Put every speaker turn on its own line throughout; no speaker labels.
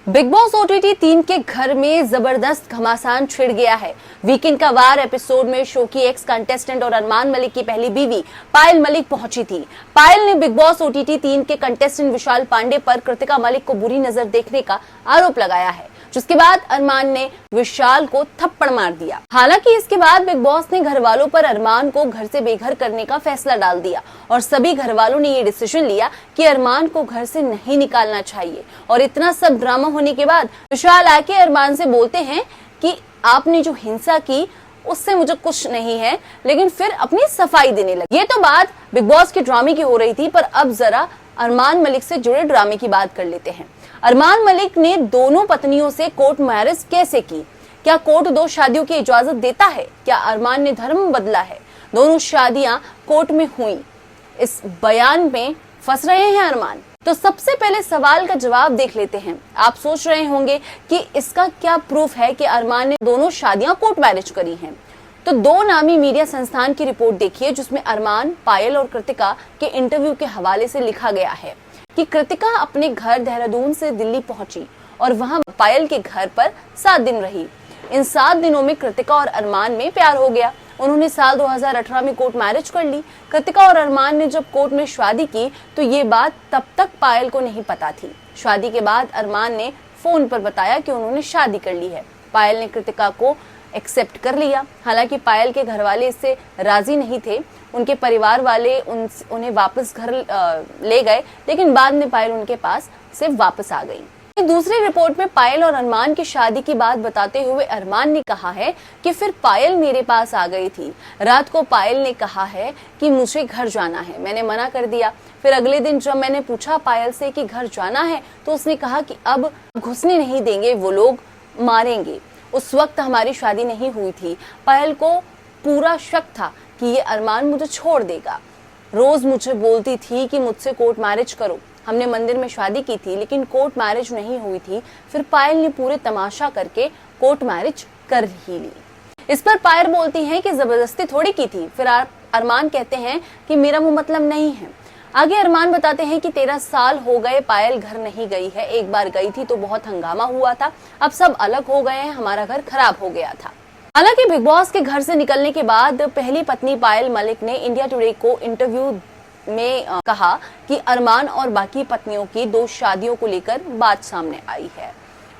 Big boss OTT 3 के घर में जबरदस्त घमासान छिड़ गया है। वीकेंड का वार एपिसोड में शो की एक्स कंटेस्टेंट और अरमान मलिक की पहली बीवी पायल मलिक पहुंची थी। पायल ने बिग बॉस OTT 3 के कंटेस्टेंट विशाल पांडे पर कृतिका मलिक को बुरी नजर देखने का आरोप लगाया है, जिसके बाद अरमान ने विशाल को थप्पड़ मार दिया। हालांकि इसके बाद बिग बॉस ने घर वालों पर अरमान को घर से बेघर करने का फैसला डाल दिया और सभी घर वालों ने ये डिसीजन लिया कि अरमान को घर से नहीं निकालना चाहिए। और इतना सब ड्रामा होने के बाद विशाल आके अरमान से बोलते हैं कि आपने जो हिंसा की उससे मुझे कुछ नहीं है, लेकिन फिर अपनी सफाई देने लगे। ये तो बात बिग बॉस के ड्रामे की हो रही थी, पर अब जरा अरमान मलिक से जुड़े ड्रामे की बात कर लेते हैं। अरमान मलिक ने दोनों पत्नियों से कोर्ट मैरिज कैसे की? क्या कोर्ट 2 शादियों की इजाजत देता है? क्या अरमान ने धर्म बदला है? दोनों शादियां कोर्ट में हुई, इस बयान में फंस रहे हैं अरमान। तो सबसे पहले सवाल का जवाब देख लेते हैं। आप सोच रहे होंगे कि इसका क्या प्रूफ है कि अरमान ने दोनों शादियां कोर्ट मैरिज करी हैं। तो 2 नामी मीडिया संस्थान की रिपोर्ट देखिए, जिसमें अरमान, पायल और कृतिका के इंटरव्यू के हवाले से लिखा गया है कि कृतिका अपने घर देहरादून से दिल्ली पहुंची और वहां पायल के घर पर 7 दिन रही। इन 7 दिनों में कृतिका और अरमान में प्यार हो गया। उन्होंने साल 2018 में कोर्ट मैरिज कर ली। कृतिका और अरमान ने जब कोर्ट में शादी की तो ये बात तब तक पायल को नहीं पता थी। शादी के बाद अरमान ने फोन पर बताया कि उन्होंने शादी कर ली है। पायल ने कृतिका को एक्सेप्ट कर लिया। हालांकि पायल के घर वाले इससे राजी नहीं थे। उनके परिवार वाले उन्हें वापस घर ले गए, लेकिन बाद में पायल उनके पास से वापस आ गई। दूसरी रिपोर्ट में पायल और अरमान की शादी की बात बताते हुए अरमान ने कहा है कि फिर पायल मेरे पास आ गई थी। रात को पायल ने कहा है कि मुझे घर जाना है, मैंने मना कर दिया। फिर अगले दिन जब मैंने पूछा पायल से कि घर जाना है, तो उसने कहा कि अब घुसने नहीं देंगे, वो लोग मारेंगे। उस वक्त हमारी शादी नहीं हुई थी। पायल को पूरा शक था कि ये अरमान मुझे छोड़ देगा। रोज मुझे बोलती थी कि मुझसे कोर्ट मैरिज करो। हमने मंदिर में शादी की थी, लेकिन कोर्ट मैरिज नहीं हुई थी। फिर पायल ने पूरे तमाशा करके कोर्ट मैरिज कर ही ली। इस पर पायल बोलती हैं कि जबरदस्ती थोड़ी की थी। फिर अरमान कहते हैं कि मेरा वो मतलब नहीं है। आगे अरमान बताते हैं कि 13 साल हो गए पायल घर नहीं गई है। एक बार गई थी तो बहुत हंगामा हुआ था। अब सब अलग हो गए हैं, हमारा घर खराब हो गया था। हालांकि बिग बॉस के घर से निकलने के बाद पहली पत्नी पायल मलिक ने इंडिया टुडे को इंटरव्यू में कहा कि अरमान और बाकी पत्नियों की 2 शादियों को लेकर बात सामने आई है।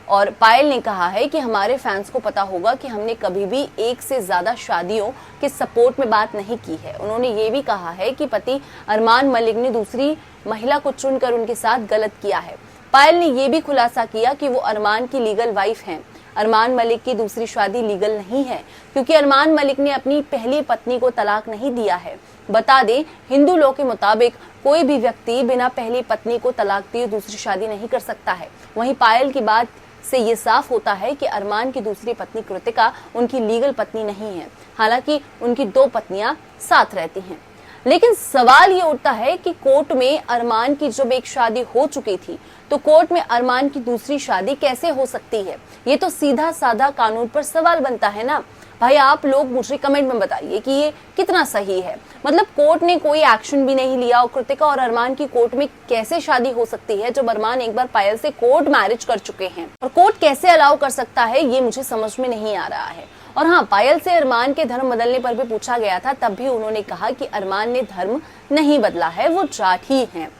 और पायल ने कहा है कि हमारे फैंस को पता होगा कि हमने कभी भी 1 से ज्यादा शादियों के सपोर्ट में बात नहीं की है। उन्होंने ये भी कहा है कि पति अरमान मलिक ने दूसरी महिला को चुनकर उनके साथ गलत किया है। पायल ने ये भी खुलासा किया कि वो अरमान की लीगल वाइफ हैं। अरमान मलिक की दूसरी शादी लीगल नहीं है, क्योंकि अरमान मलिक ने अपनी पहली पत्नी को तलाक नहीं दिया है। बता दें, हिंदू लॉ के मुताबिक कोई भी व्यक्ति बिना पहली पत्नी को तलाक दिए दूसरी शादी नहीं कर सकता है। वहीं पायल की बात से ये साफ होता है कि अरमान की दूसरी पत्नी कृतिका उनकी लीगल पत्नी नहीं है। हालांकि उनकी 2 पत्नियां साथ रहती हैं। लेकिन सवाल ये उठता है कि कोर्ट में अरमान की जब एक शादी हो चुकी थी, तो कोर्ट में अरमान की दूसरी शादी कैसे हो सकती है? ये तो सीधा साधा कानून पर सवाल बनता है ना। भाई आप लोग मुझे कमेंट में बताइए कि ये कितना सही है। मतलब कोर्ट ने कोई एक्शन भी नहीं लिया और कृतिका और अरमान की कोर्ट में कैसे शादी हो सकती है जब अरमान एक बार पायल से कोर्ट मैरिज कर चुके हैं? और कोर्ट कैसे अलाउ कर सकता है, ये मुझे समझ में नहीं आ रहा है। और हाँ, पायल से अरमान के धर्म बदलने पर भी पूछा गया था, तब भी उन्होंने कहा कि अरमान ने धर्म नहीं बदला है, वो जाट ही हैं।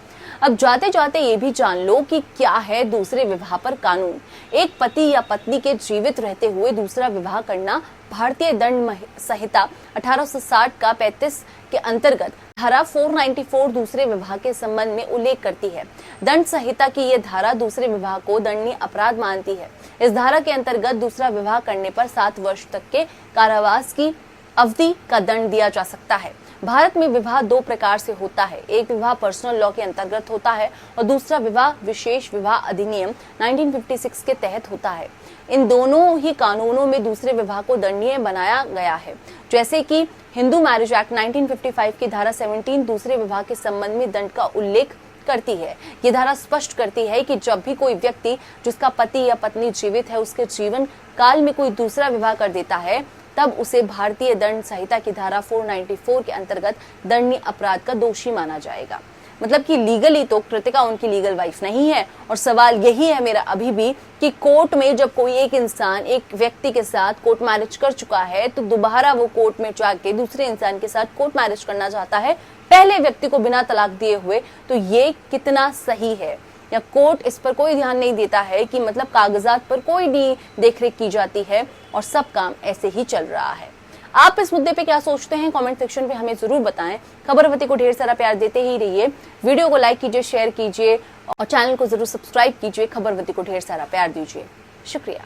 अब जाते जाते ये भी जान लो कि क्या है दूसरे विवाह पर कानून। एक पति या पत्नी के जीवित रहते हुए दूसरा विवाह करना भारतीय दंड संहिता 1860 का 35 के अंतर्गत धारा 494 दूसरे विवाह के संबंध में उल्लेख करती है। दंड संहिता की यह धारा दूसरे विवाह को दंडनीय अपराध मानती है। इस धारा के अंतर्गत दूसरा विवाह करने पर 7 वर्ष तक के कारावास की अवधि का दंड दिया जा सकता है। भारत में विवाह 2 प्रकार से होता है। एक विवाह पर्सनल लॉ के अंतर्गत होता है और दूसरा विवाह विशेष विवाह अधिनियम 1956 के तहत होता है। इन दोनों ही कानूनों में दूसरे विवाह को दंडनीय बनाया गया है। जैसे कि हिंदू मैरिज एक्ट 1955 की धारा 17 दूसरे विवाह के संबंध में दंड का उल्लेख करती है। ये धारा स्पष्ट करती है कि जब भी कोई व्यक्ति जिसका पति या पत्नी जीवित है उसके जीवन काल में कोई दूसरा विवाह कर देता है, तब उसे भारतीय दंड संहिता की धारा 494 के अंतर्गत दंडनीय अपराध का दोषी माना जाएगा। मतलब कि लीगली तो कृतिका उनकी लीगल वाइफ नहीं है। और सवाल यही है मेरा अभी भी कि कोर्ट में जब कोई एक इंसान एक व्यक्ति के साथ कोर्ट मैरिज कर चुका है तो दोबारा वो कोर्ट में जाके दूसरे इंसान के साथ कोर्ट मैरिज करना चाहता है पहले व्यक्ति को बिना तलाक दिए हुए, तो ये कितना सही है? या कोर्ट इस पर कोई ध्यान नहीं देता है कि मतलब कागजात पर कोई नहीं देखरेख की जाती है और सब काम ऐसे ही चल रहा है। आप इस मुद्दे पे क्या सोचते हैं? कमेंट सेक्शन पे हमें जरूर बताएं। खबरवती को ढेर सारा प्यार देते ही रहिए। वीडियो को लाइक कीजिए, शेयर कीजिए और चैनल को जरूर सब्सक्राइब कीजिए। खबरवती को ढेर सारा प्यार दीजिए। शुक्रिया।